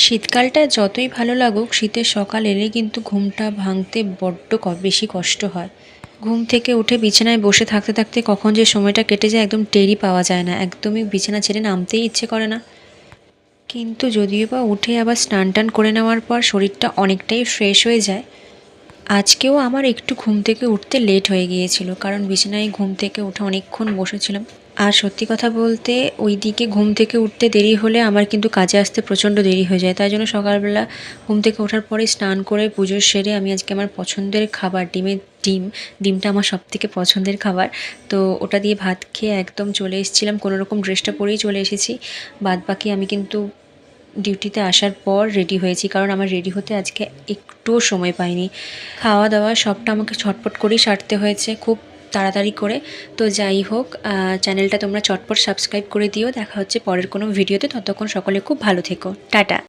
শীতকালটা যতই ভালো লাগুক, শীতের সকাল এলে কিন্তু ঘুমটা ভাঙতে বড্ড বেশি কষ্ট হয়। ঘুম থেকে উঠে বিছানায় বসে থাকতে থাকতে কখন যে সময়টা কেটে যায় একদম টেরই পাওয়া যায় না, একদমই বিছানা ছেড়ে নামতেই ইচ্ছে করে না। কিন্তু যদিও বা উঠে আবার স্নান টান করে নেওয়ার পর শরীরটা অনেকটাই ফ্রেশ হয়ে যায়। আজকেও আমার একটু ঘুম থেকে উঠতে লেট হয়ে গিয়েছিল, কারণ বিছানায় ঘুম থেকে উঠে অনেকক্ষণ বসেছিলাম। আর সত্যি কথা বলতে ওই দিকে ঘুম থেকে উঠতে দেরি হলে আমার কিন্তু কাজে আসতে প্রচণ্ড দেরি হয়ে যায়। তাই জন্য সকালবেলা ঘুম থেকে ওঠার পরে স্নান করে পুজো সেরে আমি আজকে আমার পছন্দের খাবার ডিমটা আমার সবথেকে পছন্দের খাবার। তো ওটা দিয়ে ভাত খেয়ে একদম চলে এসেছিলাম, কোনোরকম ড্রেসটা পরেই চলে এসেছি। বাদবাকি আমি কিন্তু ডিউটিতে আসার পর রেডি হয়েছি, কারণ আমার রেডি হতে আজকে একটুও সময় পাইনি। খাওয়া দাওয়া সবটা আমাকে ছটপট করেই সারতে হয়েছে, খুব তাড়াতাড়ি করে। তো যাই হোক, চ্যানেলটা তোমরা চটপট সাবস্ক্রাইব করে দিও। দেখা হচ্ছে পরের কোনো ভিডিওতে, ততক্ষণ সকলে খুব ভালো থেকো, টাটা।